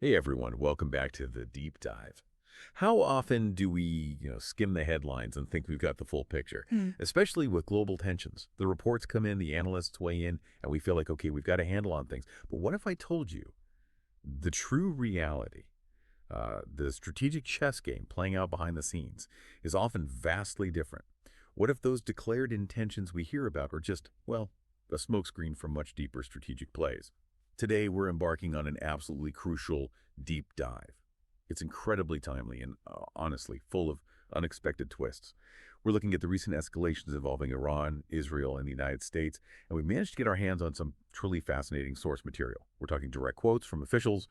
Hey everyone, welcome back to the deep dive. How often do we, skim the headlines and think we've got the full picture? Hmm. Especially with global tensions. The reports come in, the analysts weigh in, and we feel like, okay, we've got a handle on things. But what if I told you the true reality, the strategic chess game playing out behind the scenes, is often vastly different? What if those declared intentions we hear about are just, well, a smokescreen for much deeper strategic plays? Today, we're embarking on an absolutely crucial deep dive. It's incredibly timely and, honestly, full of unexpected twists. We're looking at the recent escalations involving Iran, Israel, and the United States, and we've managed to get our hands on some truly fascinating source material. We're talking direct quotes from officials,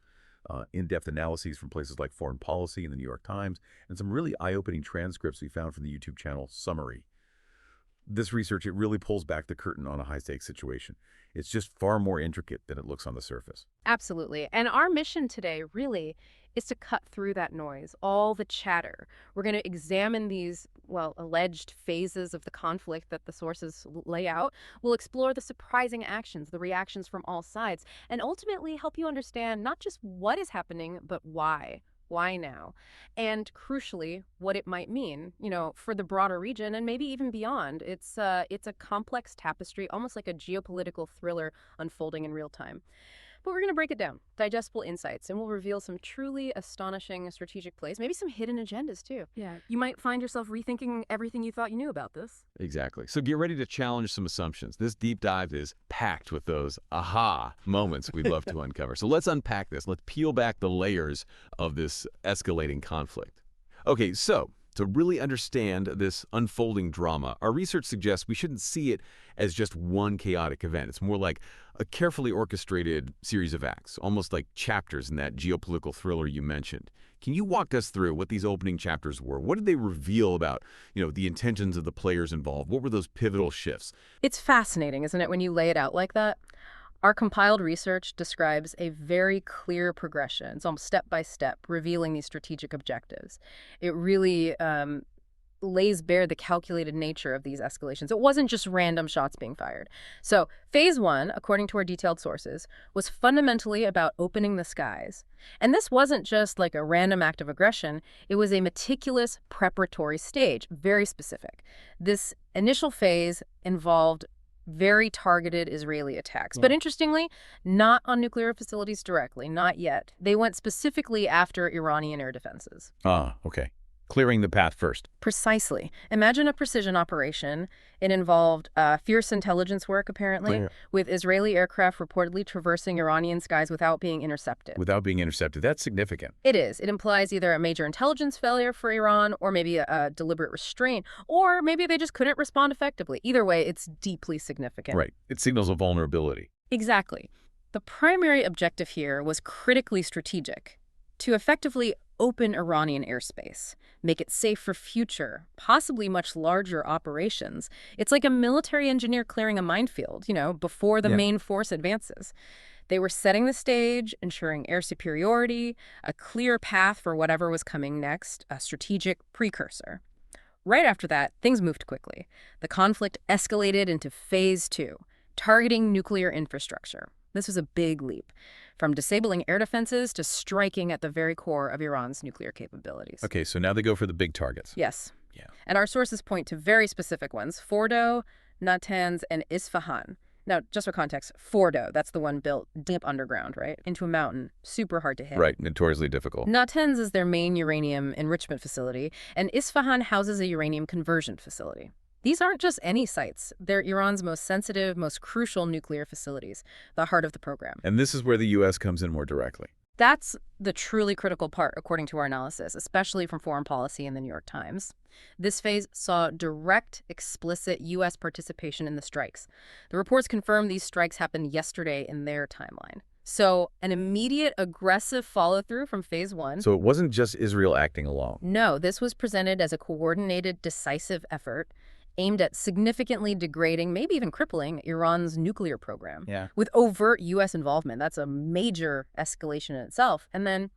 in-depth analyses from places like Foreign Policy and the New York Times, and some really eye-opening transcripts we found from the YouTube channel Summary. This research, it really pulls back the curtain on a high-stakes situation. It's just far more intricate than it looks on the surface. Absolutely. And our mission today really is to cut through that noise, all the chatter. We're going to examine these, well, alleged phases of the conflict that the sources lay out. We'll explore the surprising actions, the reactions from all sides, and ultimately help you understand not just what is happening, but why. Why now? And crucially, what it might mean, for the broader region and maybe even beyond. It's a complex tapestry, almost like a geopolitical thriller unfolding in real time. But we're going to break it down, digestible insights, and we'll reveal some truly astonishing strategic plays, maybe some hidden agendas too. Yeah, you might find yourself rethinking everything you thought you knew about this. Exactly. So get ready to challenge some assumptions. This deep dive is packed with those aha moments we'd love to uncover. So let's unpack this. Let's peel back the layers of this escalating conflict. Okay, so to really understand this unfolding drama, our research suggests we shouldn't see it as just one chaotic event. It's more like a carefully orchestrated series of acts, almost like chapters in that geopolitical thriller you mentioned. Can you walk us through what these opening chapters were? What did they reveal about, the intentions of the players involved? What were those pivotal shifts? It's fascinating, isn't it, when you lay it out like that? Our compiled research describes a very clear progression. It's almost step by step, revealing these strategic objectives. It really lays bare the calculated nature of these escalations. It wasn't just random shots being fired. So phase one, according to our detailed sources, was fundamentally about opening the skies. And this wasn't just like a random act of aggression. It was a meticulous preparatory stage, very specific. This initial phase involved very targeted Israeli attacks. But interestingly, not on nuclear facilities directly, not yet. They went specifically after Iranian air defenses. Ah, okay. Clearing the path first. Precisely. Imagine a precision operation. It involved fierce intelligence work, apparently, with Israeli aircraft reportedly traversing Iranian skies without being intercepted. Without being intercepted. That's significant. It is. It implies either a major intelligence failure for Iran or maybe a deliberate restraint, or maybe they just couldn't respond effectively. Either way, it's deeply significant. Right. It signals a vulnerability. Exactly. The primary objective here was critically strategic, to effectively open Iranian airspace, make it safe for future, possibly much larger operations. It's like a military engineer clearing a minefield, before the main force advances. They were setting the stage, ensuring air superiority, a clear path for whatever was coming next, a strategic precursor. Right after that, things moved quickly. The conflict escalated into phase two, targeting nuclear infrastructure. This was a big leap, from disabling air defenses to striking at the very core of Iran's nuclear capabilities. Okay, so now they go for the big targets. Yes. Yeah. And our sources point to very specific ones: Fordow, Natanz, and Isfahan. Now, just for context, Fordow, that's the one built deep underground, right? Into a mountain, super hard to hit. Right, notoriously difficult. Natanz is their main uranium enrichment facility, and Isfahan houses a uranium conversion facility. These aren't just any sites. They're Iran's most sensitive, most crucial nuclear facilities, the heart of the program. And this is where the U.S. comes in more directly. That's the truly critical part, according to our analysis, especially from Foreign Policy and the New York Times. This phase saw direct, explicit U.S. participation in the strikes. The reports confirm these strikes happened yesterday in their timeline. So an immediate, aggressive follow-through from phase one. So it wasn't just Israel acting alone. No, this was presented as a coordinated, decisive effort aimed at significantly degrading, maybe even crippling, Iran's nuclear program. Yeah. With overt U.S. involvement. That's a major escalation in itself. And then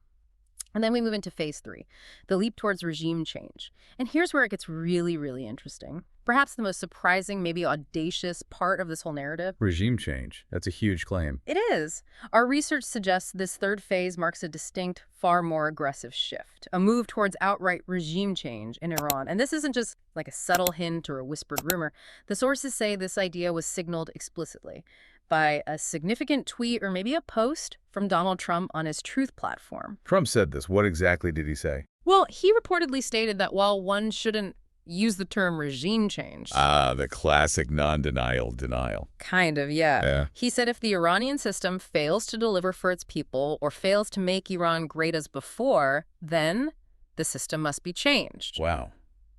we move into phase three, the leap towards regime change. And here's where it gets really, really interesting. perhaps the most surprising, maybe audacious part of this whole narrative. Regime change. That's a huge claim. It is. Our research suggests this third phase marks a distinct, far more aggressive shift, a move towards outright regime change in Iran. And this isn't just like a subtle hint or a whispered rumor. The sources say this idea was signaled explicitly by a significant tweet or maybe a post from Donald Trump on his Truth platform. Trump said this. What exactly did he say? Well, he reportedly stated that while one shouldn't use the term regime change. The classic non-denial denial. Kind of, yeah. Yeah. He said if the Iranian system fails to deliver for its people or fails to make Iran great as before, then the system must be changed. Wow.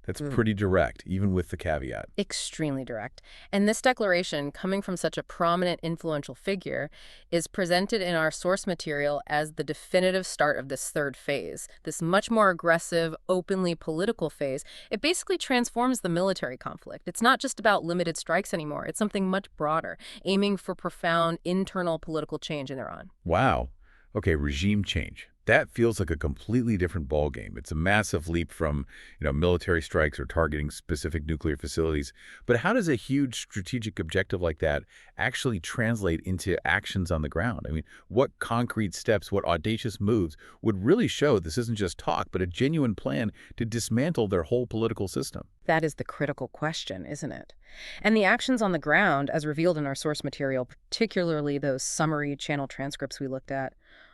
That's pretty direct, even with the caveat. Extremely direct. And this declaration, coming from such a prominent, influential figure, is presented in our source material as the definitive start of this third phase, this much more aggressive, openly political phase. It basically transforms the military conflict. It's not just about limited strikes anymore. It's something much broader, aiming for profound internal political change in Iran. Wow. Okay, regime change. That feels like a completely different ballgame. It's a massive leap from, military strikes or targeting specific nuclear facilities. But how does a huge strategic objective like that actually translate into actions on the ground? I mean, what concrete steps, what audacious moves would really show this isn't just talk, but a genuine plan to dismantle their whole political system? That is the critical question, isn't it? And the actions on the ground, as revealed in our source material, particularly those summary channel transcripts we looked at,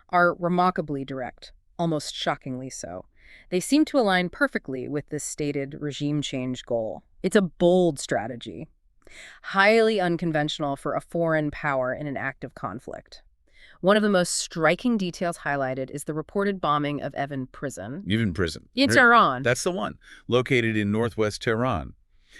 are remarkably direct, almost shockingly so. They seem to align perfectly with this stated regime change goal. It's a bold strategy, highly unconventional for a foreign power in an active conflict. One of the most striking details highlighted is the reported bombing of Evin Prison. Evin Prison. In Tehran. That's the one, located in northwest Tehran.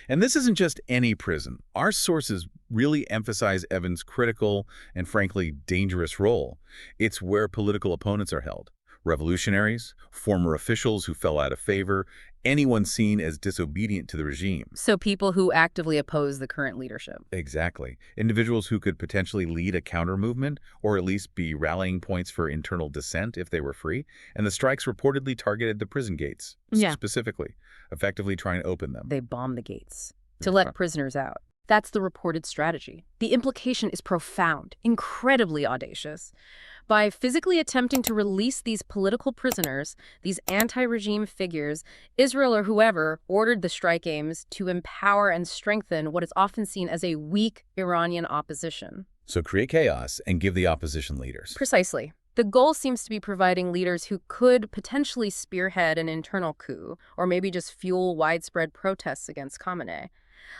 And this isn't just any prison. Our sources really emphasize Evin's critical and, frankly, dangerous role. It's where political opponents are held. Revolutionaries, former officials who fell out of favor, anyone seen as disobedient to the regime. So people who actively oppose the current leadership. Exactly. Individuals who could potentially lead a counter-movement or at least be rallying points for internal dissent if they were free. And the strikes reportedly targeted the prison gates, specifically, effectively trying to open them. They bombed the gates to let prisoners out. That's the reported strategy. The implication is profound, incredibly audacious. By physically attempting to release these political prisoners, these anti-regime figures, Israel or whoever ordered the strike aims to empower and strengthen what is often seen as a weak Iranian opposition. So create chaos and give the opposition leaders. Precisely. The goal seems to be providing leaders who could potentially spearhead an internal coup, or maybe just fuel widespread protests against Khamenei,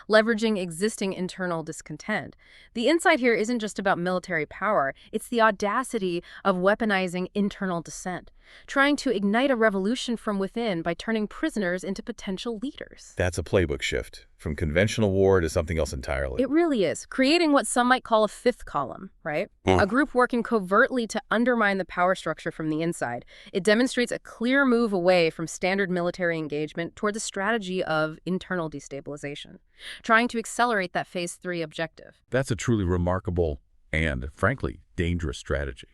leveraging existing internal discontent. The insight here isn't just about military power, it's the audacity of weaponizing internal dissent, trying to ignite a revolution from within by turning prisoners into potential leaders. That's a playbook shift, from conventional war to something else entirely. It really is, creating what some might call a fifth column, right? A group working covertly to undermine the power structure from the inside. It demonstrates a clear move away from standard military engagement towards a strategy of internal destabilization, trying to accelerate that Phase 3 objective. That's a truly remarkable and, frankly, dangerous strategy.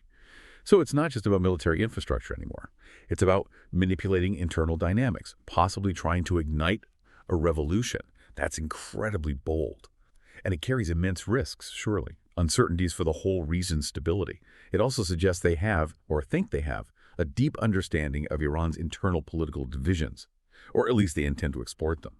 So it's not just about military infrastructure anymore. It's about manipulating internal dynamics, possibly trying to ignite a revolution. That's incredibly bold. And it carries immense risks, surely. Uncertainties for the whole region's stability. It also suggests they have, or think they have, a deep understanding of Iran's internal political divisions, or at least they intend to exploit them.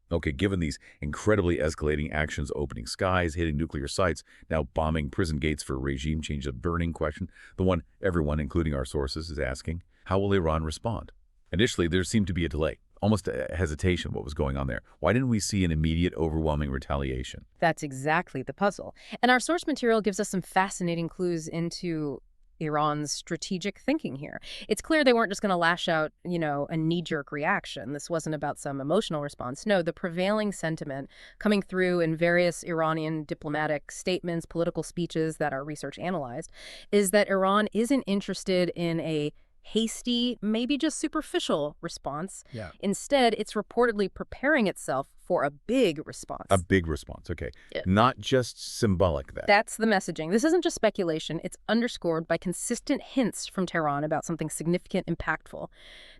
Okay, given these incredibly escalating actions, opening skies, hitting nuclear sites, now bombing prison gates for regime change, a burning question, the one everyone, including our sources, is asking, how will Iran respond? Initially, there seemed to be a delay, almost a hesitation what was going on there. Why didn't we see an immediate, overwhelming retaliation? That's exactly the puzzle. And our source material gives us some fascinating clues into Iran's strategic thinking here. It's clear they weren't just going to lash out, a knee-jerk reaction. This wasn't about some emotional response. No, the prevailing sentiment coming through in various Iranian diplomatic statements, political speeches that our research analyzed, is that Iran isn't interested in a hasty, maybe just superficial response. Yeah. Instead, it's reportedly preparing itself for a big response. A big response, okay. Yeah. Not just symbolic then. That's the messaging. This isn't just speculation. It's underscored by consistent hints from Tehran about something significant, impactful.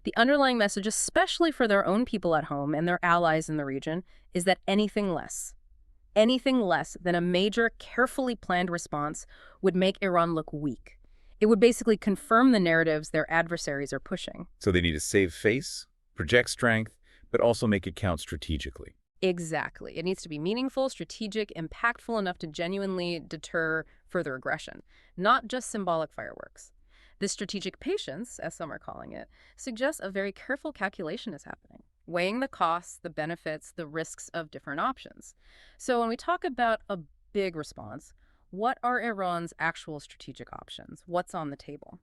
The underlying message, especially for their own people at home and their allies in the region, is that anything less than a major, carefully planned response would make Iran look weak. It would basically confirm the narratives their adversaries are pushing. So they need to save face, project strength, but also make it count strategically. Exactly. It needs to be meaningful, strategic, impactful enough to genuinely deter further aggression, not just symbolic fireworks. This strategic patience, as some are calling it, suggests a very careful calculation is happening, weighing the costs, the benefits, the risks of different options. So when we talk about a big response, what are Iran's actual strategic options? What's on the table?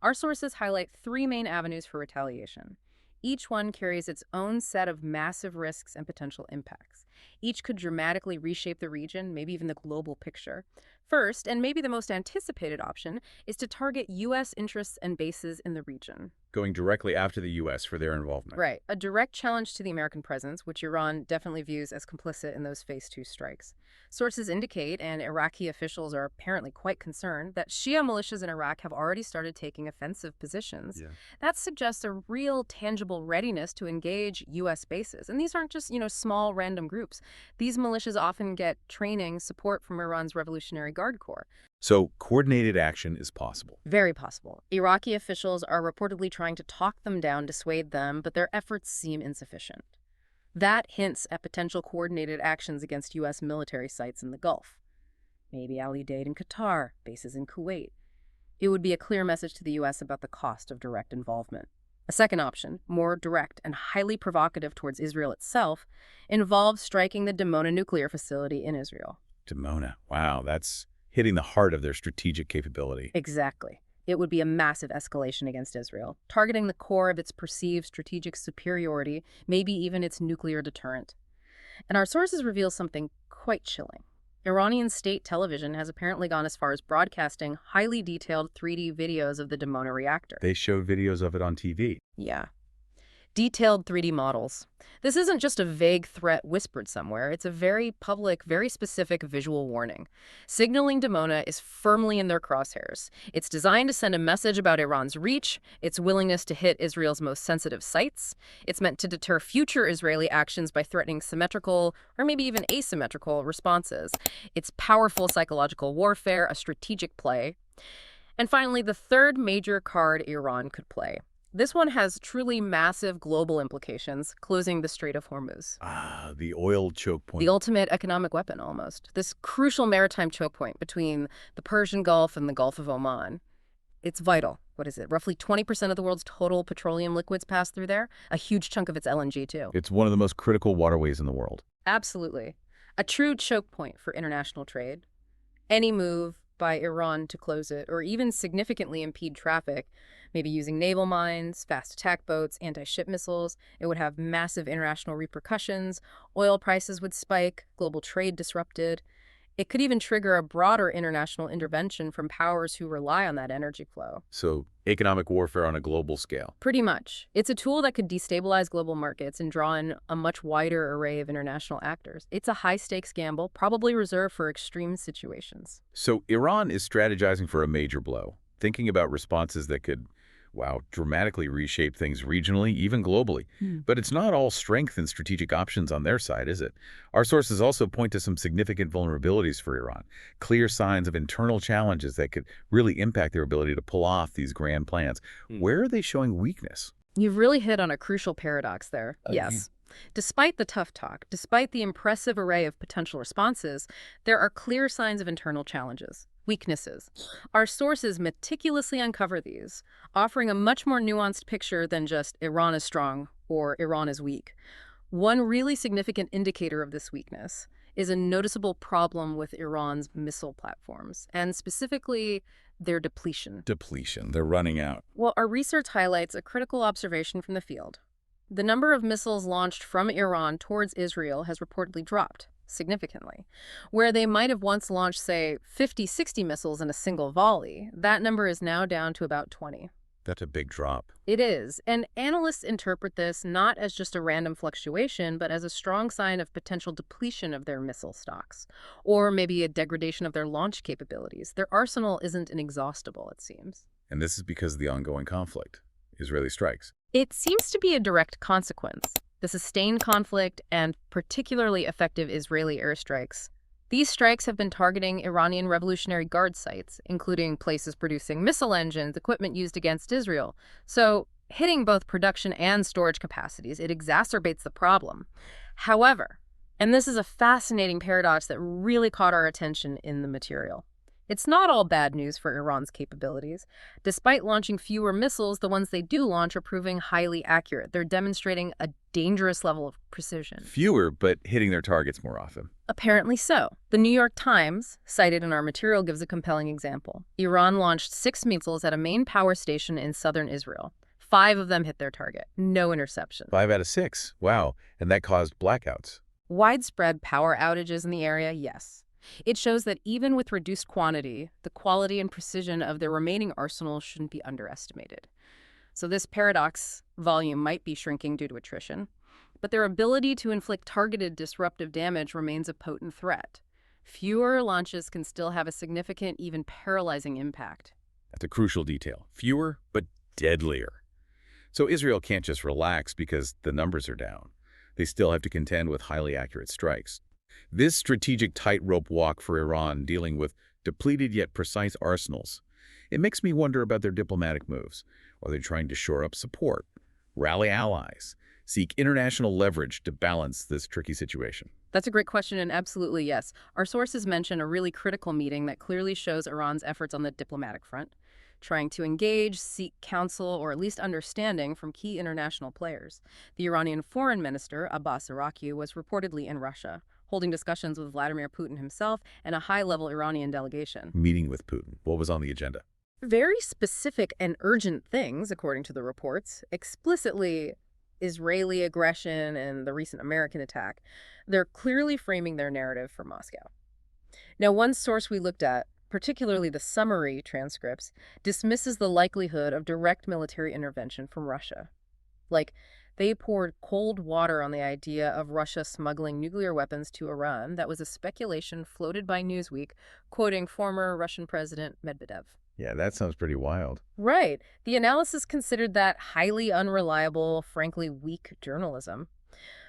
Our sources highlight three main avenues for retaliation. Each one carries its own set of massive risks and potential impacts. Each could dramatically reshape the region, maybe even the global picture. First, and maybe the most anticipated option, is to target U.S. interests and bases in the region. Going directly after the U.S. for their involvement. Right. A direct challenge to the American presence, which Iran definitely views as complicit in those Phase 2 strikes. Sources indicate, and Iraqi officials are apparently quite concerned, that Shia militias in Iraq have already started taking offensive positions. Yeah. That suggests a real, tangible readiness to engage U.S. bases. And these aren't just, small, random groups. These militias often get training, support from Iran's Revolutionary Guard Corps. So coordinated action is possible. Very possible. Iraqi officials are reportedly trying to talk them down, dissuade them, but their efforts seem insufficient. That hints at potential coordinated actions against U.S. military sites in the Gulf. Maybe Al Udeid in Qatar, bases in Kuwait. It would be a clear message to the U.S. about the cost of direct involvement. A second option, more direct and highly provocative towards Israel itself, involves striking the Dimona nuclear facility in Israel. Dimona. Wow, that's hitting the heart of their strategic capability. Exactly. It would be a massive escalation against Israel, targeting the core of its perceived strategic superiority, maybe even its nuclear deterrent. And our sources reveal something quite chilling. Iranian state television has apparently gone as far as broadcasting highly detailed 3D videos of the Dimona reactor. They showed videos of it on TV. Yeah. Detailed 3D models. This isn't just a vague threat whispered somewhere. It's a very public, very specific visual warning. Signaling Dimona is firmly in their crosshairs. It's designed to send a message about Iran's reach, its willingness to hit Israel's most sensitive sites. It's meant to deter future Israeli actions by threatening symmetrical, or maybe even asymmetrical, responses. It's powerful psychological warfare, a strategic play. And finally, the third major card Iran could play. This one has truly massive global implications, closing the Strait of Hormuz. Ah, the oil choke point. The ultimate economic weapon, almost. This crucial maritime choke point between the Persian Gulf and the Gulf of Oman. It's vital. What is it? Roughly 20% of the world's total petroleum liquids pass through there. A huge chunk of it's LNG, too. It's one of the most critical waterways in the world. Absolutely. A true choke point for international trade. Any move by Iran to close it, or even significantly impede traffic, maybe using naval mines, fast attack boats, anti-ship missiles, it would have massive international repercussions. Oil prices would spike, global trade disrupted. It could even trigger a broader international intervention from powers who rely on that energy flow. So economic warfare on a global scale. Pretty much. It's a tool that could destabilize global markets and draw in a much wider array of international actors. It's a high-stakes gamble, probably reserved for extreme situations. So Iran is strategizing for a major blow, thinking about responses that could, dramatically reshape things regionally, even globally. But it's not all strength and strategic options on their side, is it? Our sources also point to some significant vulnerabilities for Iran, clear signs of internal challenges that could really impact their ability to pull off these grand plans. Where are they showing weakness? You've really hit on a crucial paradox there. Yes. Despite the tough talk, despite the impressive array of potential responses, there are clear signs of internal challenges. Weaknesses. Our sources meticulously uncover these, offering a much more nuanced picture than just Iran is strong or Iran is weak. One really significant indicator of this weakness is a noticeable problem with Iran's missile platforms, and specifically their depletion. Depletion. They're running out. Well, our research highlights a critical observation from the field. The number of missiles launched from Iran towards Israel has reportedly dropped significantly. Where they might have once launched, say, 50, 60 missiles in a single volley, that number is now down to about 20. That's a big drop. It is, and analysts interpret this not as just a random fluctuation, but as a strong sign of potential depletion of their missile stocks, or maybe a degradation of their launch capabilities. Their arsenal isn't inexhaustible, it seems. And this is because of the ongoing conflict, Israeli strikes. It seems to be a direct consequence. The sustained conflict and particularly effective Israeli airstrikes. These strikes have been targeting Iranian Revolutionary Guard sites, including places producing missile engines, equipment used against Israel. So, hitting both production and storage capacities, it exacerbates the problem. However, and this is a fascinating paradox that really caught our attention in the material, it's not all bad news for Iran's capabilities. Despite launching fewer missiles, the ones they do launch are proving highly accurate. They're demonstrating a dangerous level of precision. Fewer, but hitting their targets more often. Apparently so. The New York Times, cited in our material, gives a compelling example. Iran launched 6 missiles at a main power station in southern Israel. 5 of them hit their target. No interception. 5 out of 6. Wow. And that caused blackouts. Widespread power outages in the area, yes. It shows that even with reduced quantity, the quality and precision of their remaining arsenal shouldn't be underestimated. So this paradox volume might be shrinking due to attrition, but their ability to inflict targeted disruptive damage remains a potent threat. Fewer launches can still have a significant, even paralyzing impact. That's a crucial detail. Fewer, but deadlier. So Israel can't just relax because the numbers are down. They still have to contend with highly accurate strikes. This strategic tightrope walk for Iran, dealing with depleted yet precise arsenals, it makes me wonder about their diplomatic moves. Are they trying to shore up support, rally allies, seek international leverage to balance this tricky situation? That's a great question, and absolutely yes. Our sources mention a really critical meeting that clearly shows Iran's efforts on the diplomatic front, trying to engage, seek counsel, or at least understanding from key international players. The Iranian foreign minister, Abbas Araqi, was reportedly in Russia, holding discussions with Vladimir Putin himself and a high-level Iranian delegation. Meeting with Putin. What was on the agenda? Very specific and urgent things, according to the reports. Explicitly Israeli aggression and the recent American attack. They're clearly framing their narrative for Moscow. Now, one source we looked at, particularly the summary transcripts, dismisses the likelihood of direct military intervention from Russia. Like, they poured cold water on the idea of Russia smuggling nuclear weapons to Iran. That was a speculation floated by Newsweek, quoting former Russian President Medvedev. Yeah, that sounds pretty wild. Right. The analysis considered that highly unreliable, frankly weak journalism.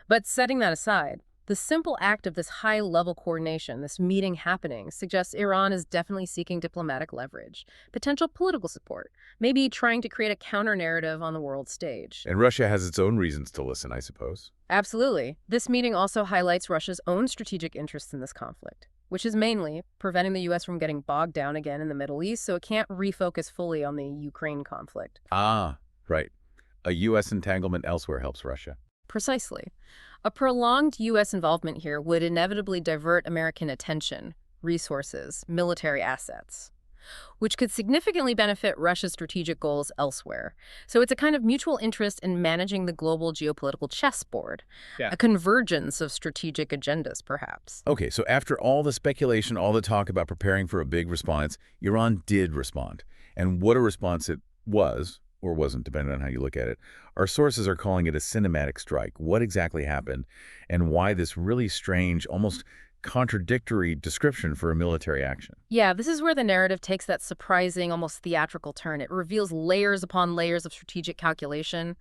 But setting that aside, the simple act of this high-level coordination, this meeting happening, suggests Iran is definitely seeking diplomatic leverage, potential political support, maybe trying to create a counter-narrative on the world stage. And Russia has its own reasons to listen, I suppose. Absolutely. This meeting also highlights Russia's own strategic interests in this conflict, which is mainly preventing the U.S. from getting bogged down again in the Middle East, so it can't refocus fully on the Ukraine conflict. Ah, right. A U.S. entanglement elsewhere helps Russia. Precisely. A prolonged U.S. involvement here would inevitably divert American attention, resources, military assets, which could significantly benefit Russia's strategic goals elsewhere. So it's a kind of mutual interest in managing the global geopolitical chessboard, a convergence of strategic agendas, perhaps. Okay, so after all the speculation, all the talk about preparing for a big response, Iran did respond. And what a response it was, or wasn't, depending on how you look at it. Our sources are calling it a cinematic strike. What exactly happened, and why this really strange, almost contradictory description for a military action? Yeah, this is where the narrative takes that surprising, almost theatrical turn. It reveals layers upon layers of strategic calculation.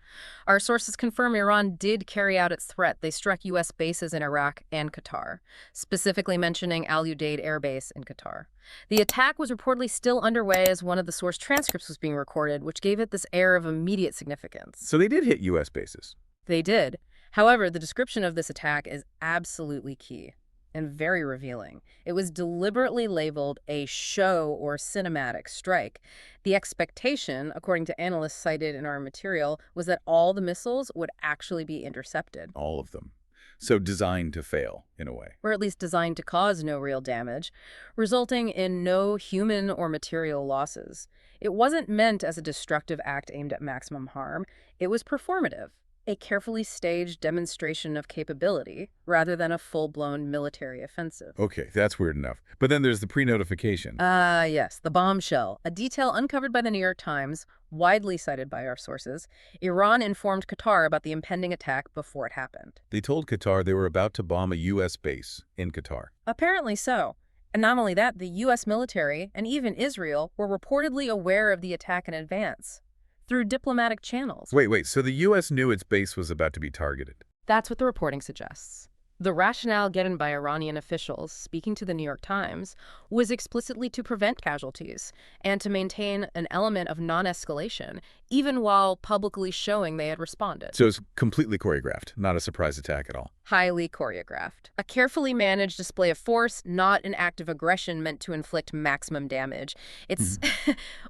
Our sources confirm Iran did carry out its threat. They struck U.S. bases in Iraq and Qatar, specifically mentioning Al Udeid Air Base in Qatar. The attack was reportedly still underway as one of the source transcripts was being recorded, which gave it this air of immediate significance. So they did hit U.S. bases. They did. However, the description of this attack is absolutely key and very revealing. It was deliberately labeled a show or cinematic strike. The expectation, according to analysts cited in our material, was that all the missiles would actually be intercepted. All of them. So designed to fail, in a way. Or at least designed to cause no real damage, resulting in no human or material losses. It wasn't meant as a destructive act aimed at maximum harm. It was performative. A carefully staged demonstration of capability rather than a full-blown military offensive. Okay, that's weird enough. But then there's the pre-notification. Yes, the bombshell, a detail uncovered by the New York Times, widely cited by our sources. Iran informed Qatar about the impending attack before it happened. They told Qatar they were about to bomb a U.S. base in Qatar. Apparently so. And not only that, the U.S. military and even Israel were reportedly aware of the attack in advance through diplomatic channels. Wait, so the U.S. knew its base was about to be targeted? That's what the reporting suggests. The rationale given by Iranian officials, speaking to the New York Times, was explicitly to prevent casualties and to maintain an element of non-escalation, even while publicly showing they had responded. So it's completely choreographed, not a surprise attack at all. Highly choreographed. A carefully managed display of force, not an act of aggression meant to inflict maximum damage. It's,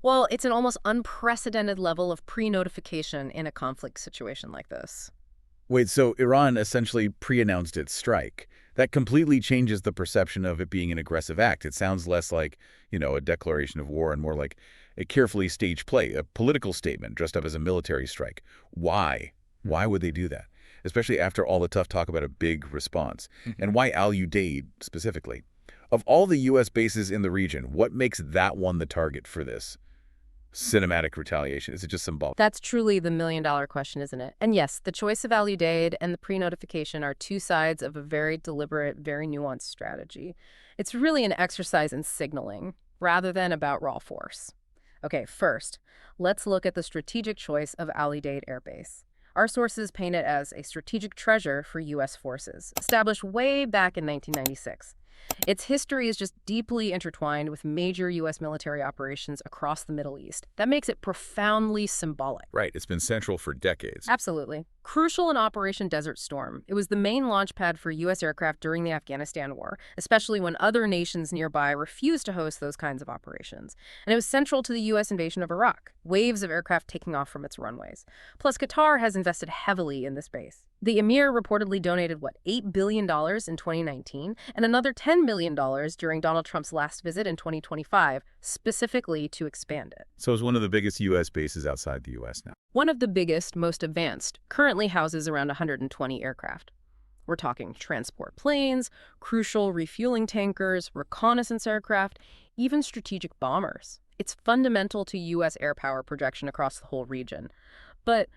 well, it's an almost unprecedented level of pre-notification in a conflict situation like this. Wait, so Iran essentially pre-announced its strike. That completely changes the perception of it being an aggressive act. It sounds less like, a declaration of war and more like a carefully staged play, a political statement dressed up as a military strike. Why? Why would they do that? Especially after all the tough talk about a big response. And why Al Udeid specifically? Of all the U.S. bases in the region, what makes that one the target for this cinematic retaliation? Is it just symbolic? That's truly the million-dollar question, isn't it? And yes, the choice of Al Udeid and the pre-notification are two sides of a very deliberate, very nuanced strategy. It's really an exercise in signaling, rather than about raw force. Okay, first, let's look at the strategic choice of Al Udeid Air Base. Our sources paint it as a strategic treasure for U.S. forces, established way back in 1996. Its history is just deeply intertwined with major U.S. military operations across the Middle East. That makes it profoundly symbolic. Right, it's been central for decades. Absolutely. Crucial in Operation Desert Storm, it was the main launch pad for U.S. aircraft during the Afghanistan war, especially when other nations nearby refused to host those kinds of operations. And it was central to the U.S. invasion of Iraq, waves of aircraft taking off from its runways. Plus, Qatar has invested heavily in this base. The Emir reportedly donated, $8 billion in 2019 and another $10 billion during Donald Trump's last visit in 2025, specifically to expand it. So it's one of the biggest U.S. bases outside the U.S. now. One of the biggest, most advanced, currently houses around 120 aircraft. We're talking transport planes, crucial refueling tankers, reconnaissance aircraft, even strategic bombers. It's fundamental to U.S. air power projection across the whole region. But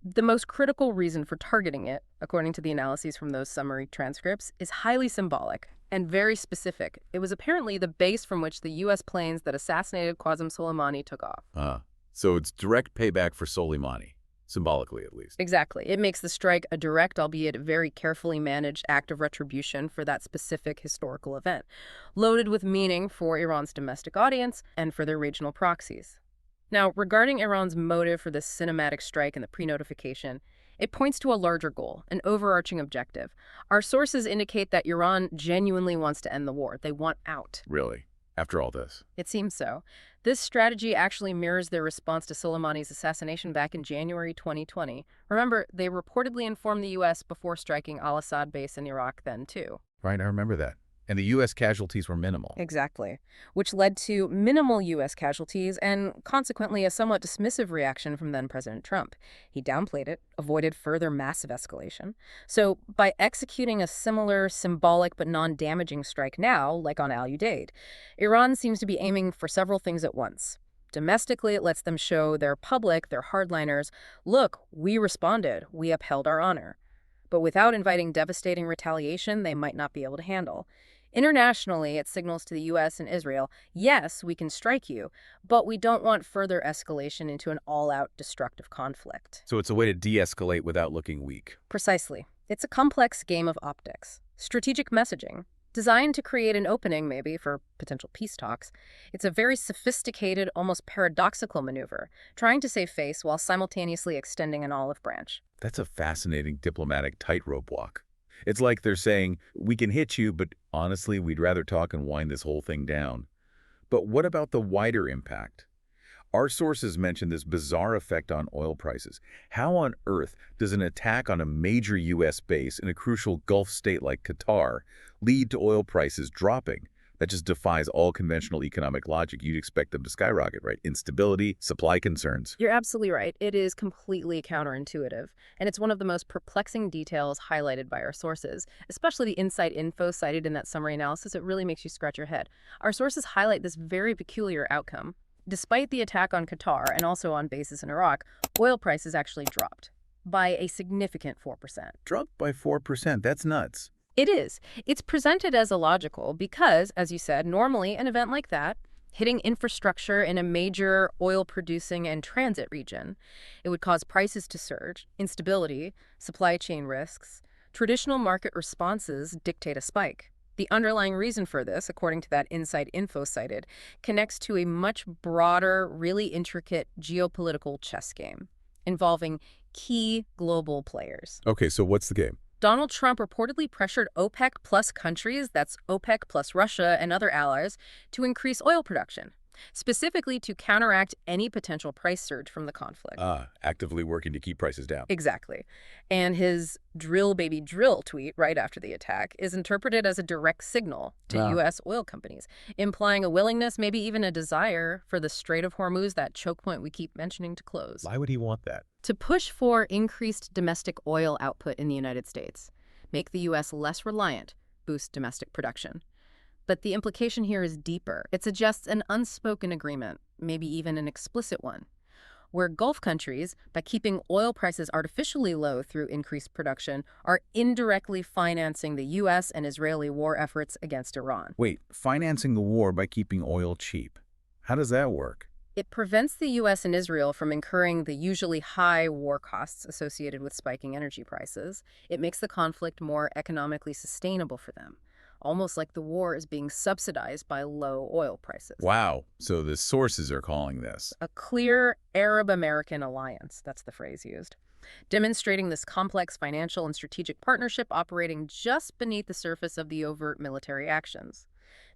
the most critical reason for targeting it, according to the analyses from those summary transcripts, is highly symbolic and very specific. It was apparently the base from which the U.S. planes that assassinated Qasem Soleimani took off. So it's direct payback for Soleimani, symbolically at least. Exactly. It makes the strike a direct, albeit very carefully managed, act of retribution for that specific historical event, loaded with meaning for Iran's domestic audience and for their regional proxies. Now, regarding Iran's motive for this cinematic strike and the pre-notification, it points to a larger goal, an overarching objective. Our sources indicate that Iran genuinely wants to end the war. They want out. Really? After all this? It seems so. This strategy actually mirrors their response to Soleimani's assassination back in January 2020. Remember, they reportedly informed the U.S. before striking al-Assad base in Iraq then, too. Right, I remember that. And the U.S. casualties were minimal. Exactly. Which led to minimal U.S. casualties and, consequently, a somewhat dismissive reaction from then-President Trump. He downplayed it, avoided further massive escalation. So, by executing a similar, symbolic but non-damaging strike now, like on Al Udeid, Iran seems to be aiming for several things at once. Domestically, it lets them show their public, their hardliners, look, we responded, we upheld our honor. But without inviting devastating retaliation they might not be able to handle. Internationally, it signals to the U.S. and Israel, yes, we can strike you, but we don't want further escalation into an all-out destructive conflict. So it's a way to de-escalate without looking weak. Precisely. It's a complex game of optics. Strategic messaging, designed to create an opening, maybe, for potential peace talks. It's a very sophisticated, almost paradoxical maneuver, trying to save face while simultaneously extending an olive branch. That's a fascinating diplomatic tightrope walk. It's like they're saying, we can hit you, but honestly, we'd rather talk and wind this whole thing down. But what about the wider impact? Our sources mention this bizarre effect on oil prices. How on earth does an attack on a major U.S. base in a crucial Gulf state like Qatar lead to oil prices dropping, That just defies all conventional economic logic. You'd expect them to skyrocket, right? Instability, supply concerns. You're absolutely right. It is completely counterintuitive, and it's one of the most perplexing details highlighted by our sources, especially the inside info cited in that summary analysis. It really makes you scratch your head. Our sources highlight this very peculiar outcome. Despite the attack on Qatar and also on bases in Iraq, oil prices actually dropped by a significant 4%. Dropped by 4%. That's nuts. It is. It's presented as illogical because, as you said, normally an event like that, hitting infrastructure in a major oil-producing and transit region, it would cause prices to surge, instability, supply chain risks. Traditional market responses dictate a spike. The underlying reason for this, according to that inside info cited, connects to a much broader, really intricate geopolitical chess game involving key global players. Okay, so what's the game? Donald Trump reportedly pressured OPEC plus countries, that's OPEC plus Russia and other allies, to increase oil production, specifically to counteract any potential price surge from the conflict. Actively working to keep prices down. Exactly. And his drill baby drill tweet right after the attack is interpreted as a direct signal to U.S. oil companies, implying a willingness, maybe even a desire for the Strait of Hormuz, that choke point we keep mentioning, to close. Why would he want that? To push for increased domestic oil output in the United States, make the U.S. less reliant, boost domestic production. But the implication here is deeper. It suggests an unspoken agreement, maybe even an explicit one, where Gulf countries, by keeping oil prices artificially low through increased production, are indirectly financing the U.S. and Israeli war efforts against Iran. Wait, financing the war by keeping oil cheap. How does that work? It prevents the U.S. and Israel from incurring the usually high war costs associated with spiking energy prices. It makes the conflict more economically sustainable for them, almost like the war is being subsidized by low oil prices. Wow. So the sources are calling this a clear Arab-American alliance, that's the phrase used, demonstrating this complex financial and strategic partnership operating just beneath the surface of the overt military actions.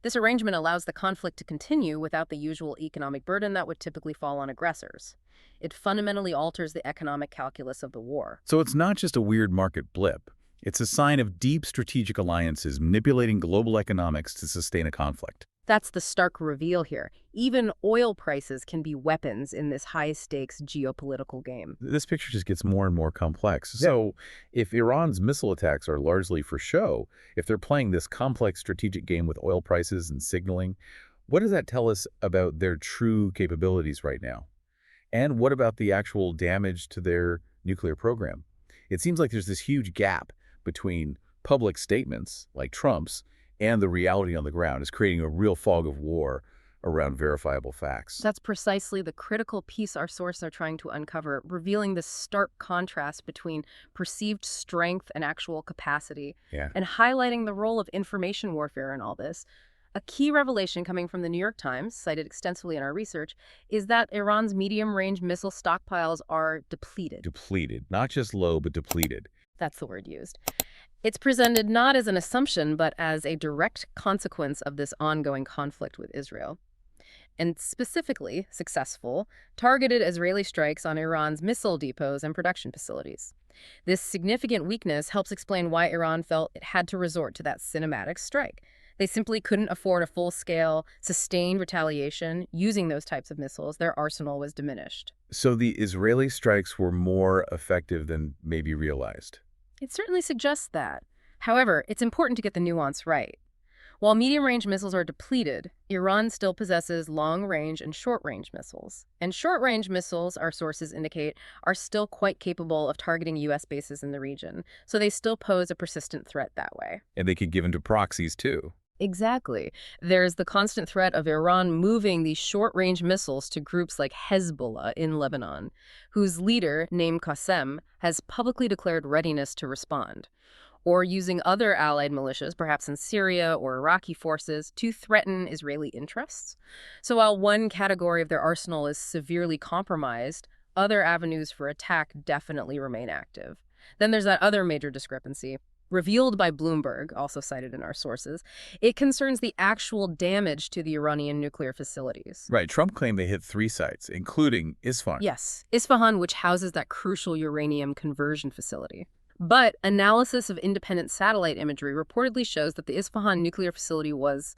This arrangement allows the conflict to continue without the usual economic burden that would typically fall on aggressors. It fundamentally alters the economic calculus of the war. So it's not just a weird market blip. It's a sign of deep strategic alliances manipulating global economics to sustain a conflict. That's the stark reveal here. Even oil prices can be weapons in this high-stakes geopolitical game. This picture just gets more and more complex. So if Iran's missile attacks are largely for show, if they're playing this complex strategic game with oil prices and signaling, what does that tell us about their true capabilities right now? And what about the actual damage to their nuclear program? It seems like there's this huge gap between public statements, like Trump's, and the reality on the ground is creating a real fog of war around verifiable facts. That's precisely the critical piece our sources are trying to uncover, revealing the stark contrast between perceived strength and actual capacity, and highlighting the role of information warfare in all this. A key revelation coming from the New York Times, cited extensively in our research, is that Iran's medium-range missile stockpiles are depleted. Depleted. Not just low, but depleted. That's the word used. It's presented not as an assumption, but as a direct consequence of this ongoing conflict with Israel. And specifically, successful, targeted Israeli strikes on Iran's missile depots and production facilities. This significant weakness helps explain why Iran felt it had to resort to that cinematic strike. They simply couldn't afford a full-scale, sustained retaliation using those types of missiles. Their arsenal was diminished. So the Israeli strikes were more effective than maybe realized. It certainly suggests that. However, it's important to get the nuance right. While medium-range missiles are depleted, Iran still possesses long-range and short-range missiles. And short-range missiles, our sources indicate, are still quite capable of targeting U.S. bases in the region, so they still pose a persistent threat that way. And they could give in to proxies, too. Exactly. There's the constant threat of Iran moving these short-range missiles to groups like Hezbollah in Lebanon, whose leader, named Qasem, has publicly declared readiness to respond, or using other allied militias, perhaps in Syria or Iraqi forces, to threaten Israeli interests. So while one category of their arsenal is severely compromised, other avenues for attack definitely remain active. Then there's that other major discrepancy, revealed by Bloomberg, also cited in our sources. It concerns the actual damage to the Iranian nuclear facilities. Right. Trump claimed they hit 3 sites, including Isfahan. Yes, Isfahan, which houses that crucial uranium conversion facility. But analysis of independent satellite imagery reportedly shows that the Isfahan nuclear facility was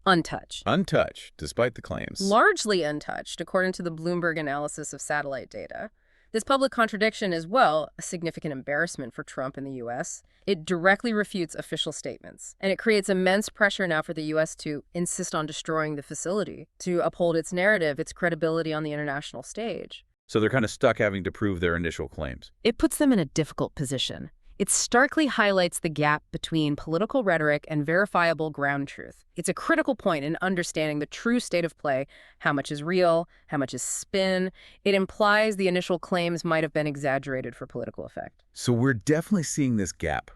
Untouched. Untouched, despite the claims. Largely untouched, according to the Bloomberg analysis of satellite data. This public contradiction is, well, a significant embarrassment for Trump in the U.S. It directly refutes official statements, and it creates immense pressure now for the U.S. to insist on destroying the facility, to uphold its narrative, its credibility on the international stage. So they're kind of stuck having to prove their initial claims. It puts them in a difficult position. It starkly highlights the gap between political rhetoric and verifiable ground truth. It's a critical point in understanding the true state of play, how much is real, how much is spin. It implies the initial claims might have been exaggerated for political effect. So we're definitely seeing this gap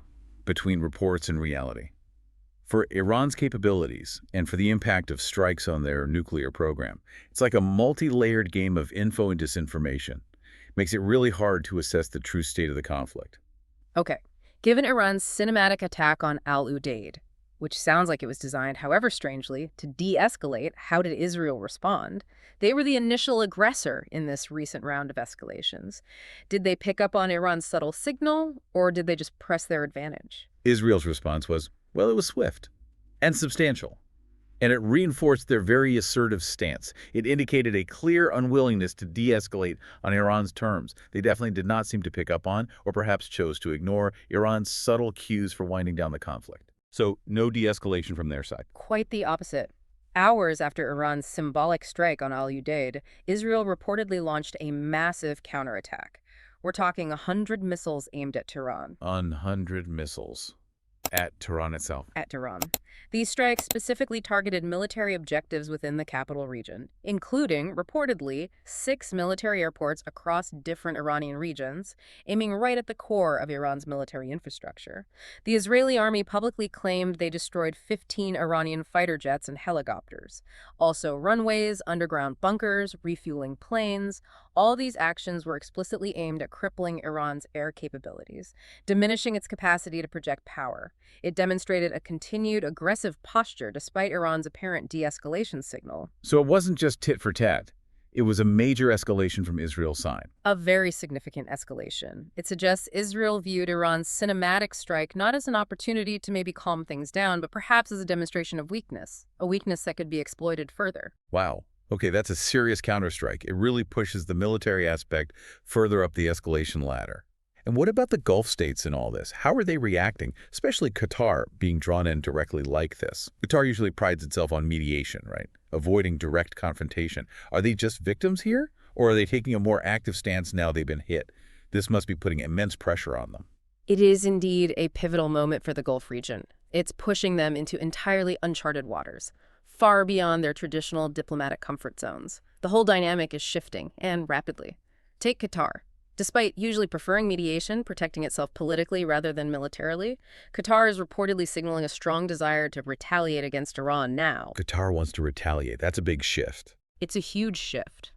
between reports and reality. For Iran's capabilities and for the impact of strikes on their nuclear program, it's like a multi-layered game of info and disinformation. It makes it really hard to assess the true state of the conflict. Okay, given Iran's cinematic attack on Al-Udeid, which sounds like it was designed, however strangely, to de-escalate, how did Israel respond? They were the initial aggressor in this recent round of escalations. Did they pick up on Iran's subtle signal, or did they just press their advantage? Israel's response was, well, it was swift and substantial, and it reinforced their very assertive stance. It indicated a clear unwillingness to de-escalate on Iran's terms. They definitely did not seem to pick up on, or perhaps chose to ignore, Iran's subtle cues for winding down the conflict. So no de-escalation from their side. Quite the opposite. Hours after Iran's symbolic strike on Al-Udeid, Israel reportedly launched a massive counterattack. We're talking 100 missiles aimed at Tehran. 100 missiles. At Tehran itself. At Tehran. These strikes specifically targeted military objectives within the capital region, including, reportedly, 6 military airports across different Iranian regions, aiming right at the core of Iran's military infrastructure. The Israeli army publicly claimed they destroyed 15 Iranian fighter jets and helicopters. Also runways, underground bunkers, refueling planes. All these actions were explicitly aimed at crippling Iran's air capabilities, diminishing its capacity to project power. It demonstrated a continued aggressive posture despite Iran's apparent de-escalation signal. So it wasn't just tit for tat. It was a major escalation from Israel's side. A very significant escalation. It suggests Israel viewed Iran's cinematic strike not as an opportunity to maybe calm things down, but perhaps as a demonstration of weakness, a weakness that could be exploited further. Wow. Okay, that's a serious counterstrike. It really pushes the military aspect further up the escalation ladder. And what about the Gulf states in all this? How are they reacting, especially Qatar being drawn in directly like this? Qatar usually prides itself on mediation, right? Avoiding direct confrontation. Are they just victims here? Or are they taking a more active stance now they've been hit? This must be putting immense pressure on them. It is indeed a pivotal moment for the Gulf region. It's pushing them into entirely uncharted waters, far beyond their traditional diplomatic comfort zones. The whole dynamic is shifting, and rapidly. Take Qatar. Despite usually preferring mediation, protecting itself politically rather than militarily, Qatar is reportedly signaling a strong desire to retaliate against Iran now. Qatar wants to retaliate. That's a big shift. It's a huge shift.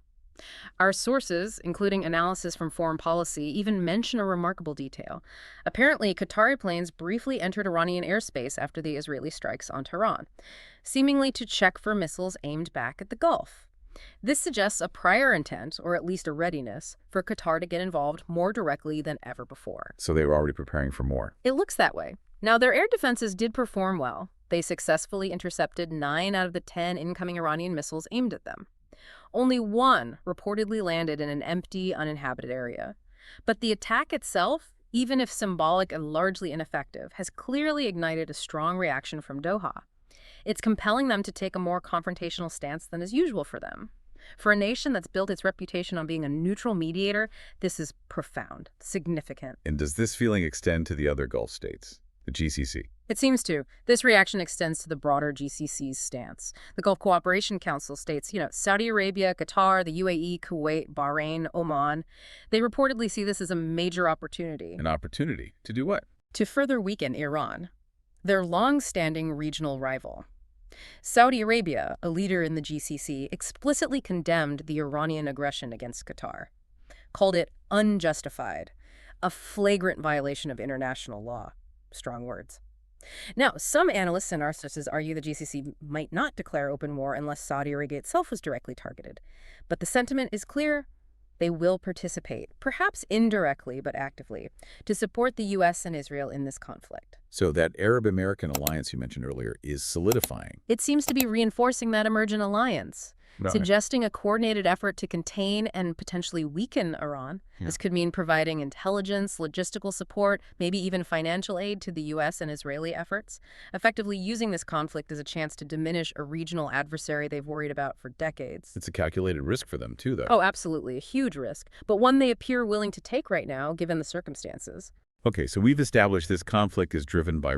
Our sources, including analysis from Foreign Policy, even mention a remarkable detail. Apparently, Qatari planes briefly entered Iranian airspace after the Israeli strikes on Tehran, seemingly to check for missiles aimed back at the Gulf. This suggests a prior intent, or at least a readiness, for Qatar to get involved more directly than ever before. So they were already preparing for more. It looks that way. Now, their air defenses did perform well. They successfully intercepted 9 out of the 10 incoming Iranian missiles aimed at them. Only 1 reportedly landed in an empty, uninhabited area. But the attack itself, even if symbolic and largely ineffective, has clearly ignited a strong reaction from Doha. It's compelling them to take a more confrontational stance than is usual for them. For a nation that's built its reputation on being a neutral mediator, this is profound, significant. And does this feeling extend to the other Gulf states, the GCC? It seems to. This reaction extends to the broader GCC's stance. The Gulf Cooperation Council states, Saudi Arabia, Qatar, the UAE, Kuwait, Bahrain, Oman, they reportedly see this as a major opportunity. An opportunity to do what? To further weaken Iran, their long-standing regional rival. Saudi Arabia, a leader in the GCC, explicitly condemned the Iranian aggression against Qatar, called it unjustified, a flagrant violation of international law. Strong words. Now, some analysts and our sources argue the GCC might not declare open war unless Saudi Arabia itself was directly targeted. But the sentiment is clear. They will participate, perhaps indirectly but actively, to support the U.S. and Israel in this conflict. So that Arab-American alliance you mentioned earlier is solidifying. It seems to be reinforcing that emergent alliance, Right. suggesting a coordinated effort to contain and potentially weaken Iran. Yeah. This could mean providing intelligence, logistical support, maybe even financial aid to the U.S. and Israeli efforts, effectively using this conflict as a chance to diminish a regional adversary they've worried about for decades. It's a calculated risk for them, too, though. Oh, absolutely, a huge risk, but one they appear willing to take right now, given the circumstances. Okay, so we've established this conflict is driven by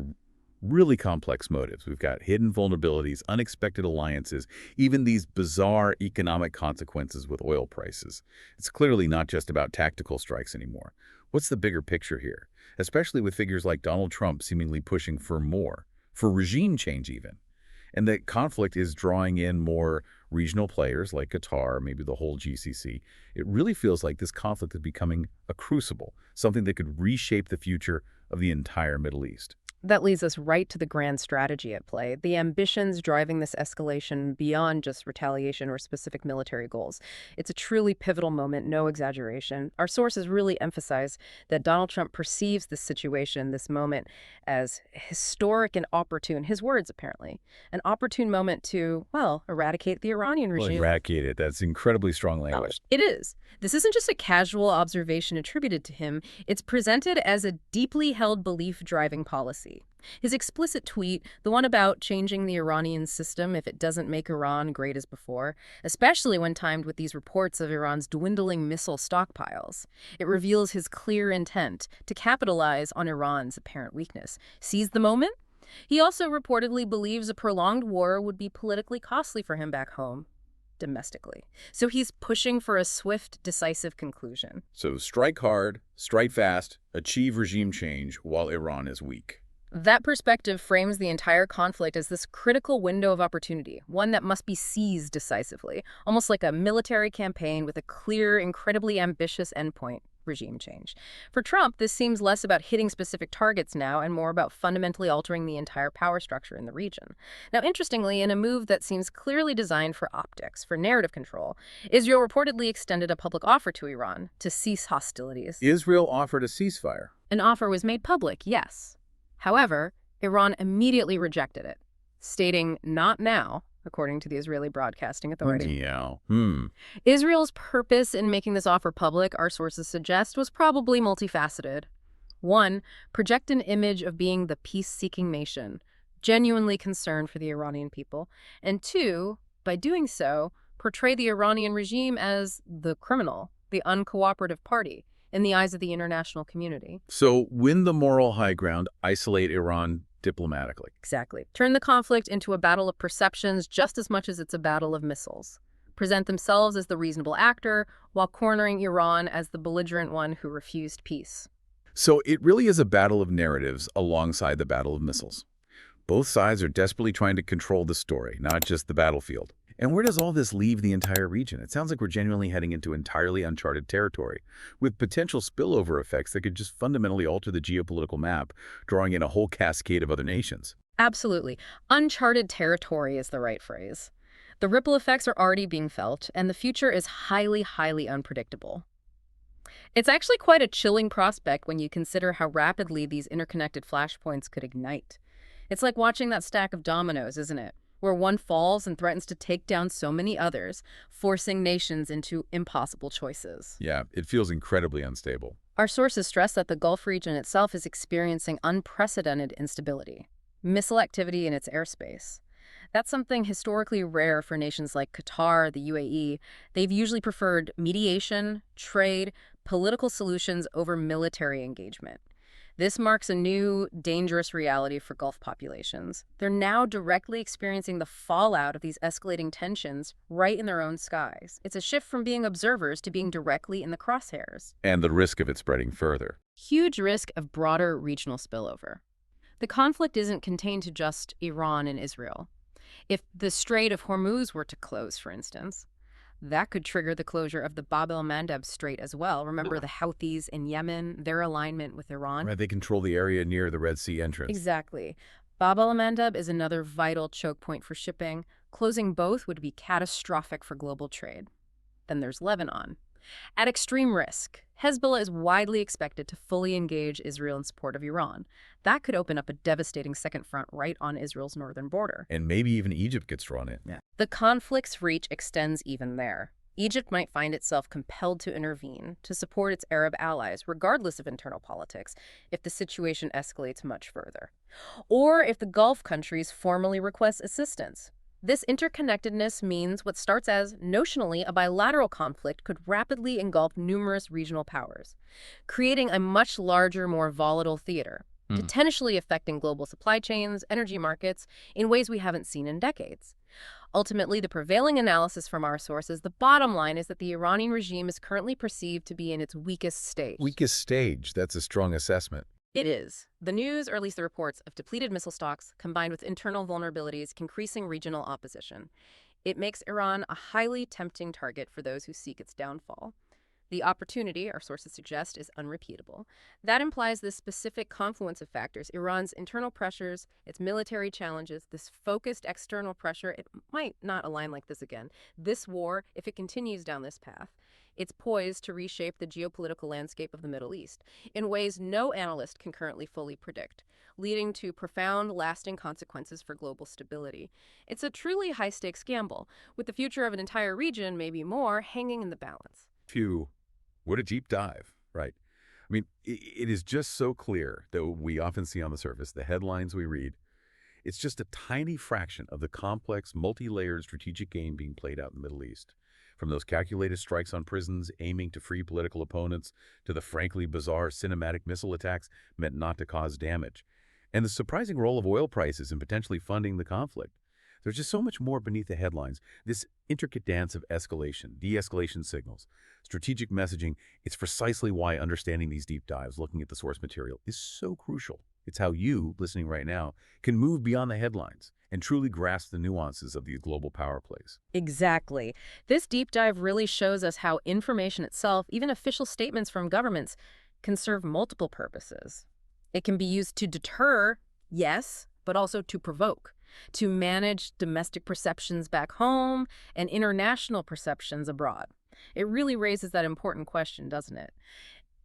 really complex motives. We've got hidden vulnerabilities, unexpected alliances, even these bizarre economic consequences with oil prices. It's clearly not just about tactical strikes anymore. What's the bigger picture here? Especially with figures like Donald Trump seemingly pushing for more, for regime change even. And that conflict is drawing in more regional players like Qatar, maybe the whole GCC. It really feels like this conflict is becoming a crucible, something that could reshape the future of the entire Middle East. That leads us right to the grand strategy at play, the ambitions driving this escalation beyond just retaliation or specific military goals. It's a truly pivotal moment, no exaggeration. Our sources really emphasize that Donald Trump perceives this situation, this moment, as historic and opportune, his words apparently, an opportune moment to, well, eradicate the Iranian Well, regime. eradicate it. That's incredibly strong language. It is. This isn't just a casual observation attributed to him. It's presented as a deeply held belief driving policy. His explicit tweet, the one about changing the Iranian system if it doesn't make Iran great as before, especially when timed with these reports of Iran's dwindling missile stockpiles, it reveals his clear intent to capitalize on Iran's apparent weakness. Seize the moment? He also reportedly believes a prolonged war would be politically costly for him back home, domestically. So he's pushing for a swift, decisive conclusion. So strike hard, strike fast, achieve regime change while Iran is weak. That perspective frames the entire conflict as this critical window of opportunity, one that must be seized decisively, almost like a military campaign with a clear, incredibly ambitious endpoint: regime change. For Trump, this seems less about hitting specific targets now and more about fundamentally altering the entire power structure in the region. Now, interestingly, in a move that seems clearly designed for optics, for narrative control, Israel reportedly extended a public offer to Iran to cease hostilities. Israel offered a ceasefire. An offer was made public, yes. However, Iran immediately rejected it, stating, "Not now," according to the Israeli Broadcasting Authority. Yeah. Israel's purpose in making this offer public, our sources suggest, was probably multifaceted. One, project an image of being the peace-seeking nation, genuinely concerned for the Iranian people. And two, by doing so, portray the Iranian regime as the criminal, the uncooperative party, in the eyes of the international community. So win the moral high ground, isolate Iran diplomatically. Exactly. Turn the conflict into a battle of perceptions just as much as it's a battle of missiles. Present themselves as the reasonable actor while cornering Iran as the belligerent one who refused peace. So it really is a battle of narratives alongside the battle of missiles. Both sides are desperately trying to control the story, not just the battlefield. And where does all this leave the entire region? It sounds like we're genuinely heading into entirely uncharted territory, with potential spillover effects that could just fundamentally alter the geopolitical map, drawing in a whole cascade of other nations. Absolutely. Uncharted territory is the right phrase. The ripple effects are already being felt, and the future is highly, highly unpredictable. It's actually quite a chilling prospect when you consider how rapidly these interconnected flashpoints could ignite. It's like watching that stack of dominoes, isn't it? Where one falls and threatens to take down so many others, forcing nations into impossible choices. Yeah, it feels incredibly unstable. Our sources stress that the Gulf region itself is experiencing unprecedented instability, missile activity in its airspace. That's something historically rare for nations like Qatar, the UAE. They've usually preferred mediation, trade, political solutions over military engagement. This marks a new, dangerous reality for Gulf populations. They're now directly experiencing the fallout of these escalating tensions right in their own skies. It's a shift from being observers to being directly in the crosshairs. And the risk of it spreading further. Huge risk of broader regional spillover. The conflict isn't contained to just Iran and Israel. If the Strait of Hormuz were to close, for instance, that could trigger the closure of the Bab el-Mandeb Strait as well. Remember the Houthis in Yemen, their alignment with Iran? Right, they control the area near the Red Sea entrance. Exactly. Bab el-Mandeb is another vital choke point for shipping. Closing both would be catastrophic for global trade. Then there's Lebanon. At extreme risk, Hezbollah is widely expected to fully engage Israel in support of Iran. That could open up a devastating second front right on Israel's northern border. And maybe even Egypt gets drawn in. Yeah. The conflict's reach extends even there. Egypt might find itself compelled to intervene to support its Arab allies, regardless of internal politics, if the situation escalates much further. Or if the Gulf countries formally request assistance. This interconnectedness means what starts as, notionally, a bilateral conflict could rapidly engulf numerous regional powers, creating a much larger, more volatile theater, potentially affecting global supply chains, energy markets, in ways we haven't seen in decades. Ultimately, the prevailing analysis from our sources, the bottom line is that the Iranian regime is currently perceived to be in its weakest stage. Weakest stage, that's a strong assessment. It is. The news, or at least the reports, of depleted missile stocks combined with internal vulnerabilities increasing regional opposition. It makes Iran a highly tempting target for those who seek its downfall. The opportunity, our sources suggest, is unrepeatable. That implies this specific confluence of factors: Iran's internal pressures, its military challenges, this focused external pressure. It might not align like this again. This war, if it continues down this path, it's poised to reshape the geopolitical landscape of the Middle East in ways no analyst can currently fully predict, leading to profound, lasting consequences for global stability. It's a truly high-stakes gamble, with the future of an entire region, maybe more, hanging in the balance. Phew, what a deep dive, right? I mean, it is just so clear that we often see on the surface, the headlines we read, it's just a tiny fraction of the complex, multi-layered strategic game being played out in the Middle East. From those calculated strikes on prisons aiming to free political opponents to the frankly bizarre cinematic missile attacks meant not to cause damage, and the surprising role of oil prices in potentially funding the conflict. There's just so much more beneath the headlines. This intricate dance of escalation, de-escalation signals, strategic messaging, it's precisely why understanding these deep dives, looking at the source material, is so crucial. It's how you, listening right now, can move beyond the headlines and truly grasp the nuances of these global power plays. Exactly. This deep dive really shows us how information itself, even official statements from governments, can serve multiple purposes. It can be used to deter, yes, but also to provoke, to manage domestic perceptions back home and international perceptions abroad. It really raises that important question, doesn't it?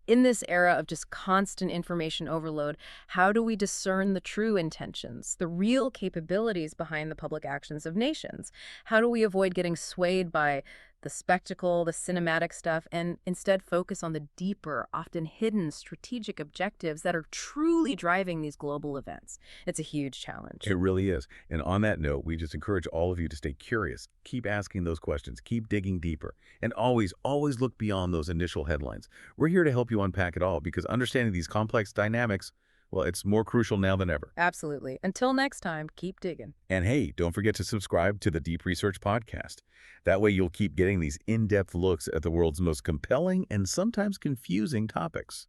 In this era of just constant information overload, how do we discern the true intentions, the real capabilities behind the public actions of nations? How do we avoid getting swayed by the spectacle, the cinematic stuff, and instead focus on the deeper, often hidden strategic objectives that are truly driving these global events? It's a huge challenge. It really is. And on that note, we just encourage all of you to stay curious, keep asking those questions, keep digging deeper, and always look beyond those initial headlines. We're here to help you unpack it all, because understanding these complex dynamics, well, it's more crucial now than ever. Absolutely. Until next time, keep digging. And hey, don't forget to subscribe to the Deep Research Podcast. That way you'll keep getting these in-depth looks at the world's most compelling and sometimes confusing topics.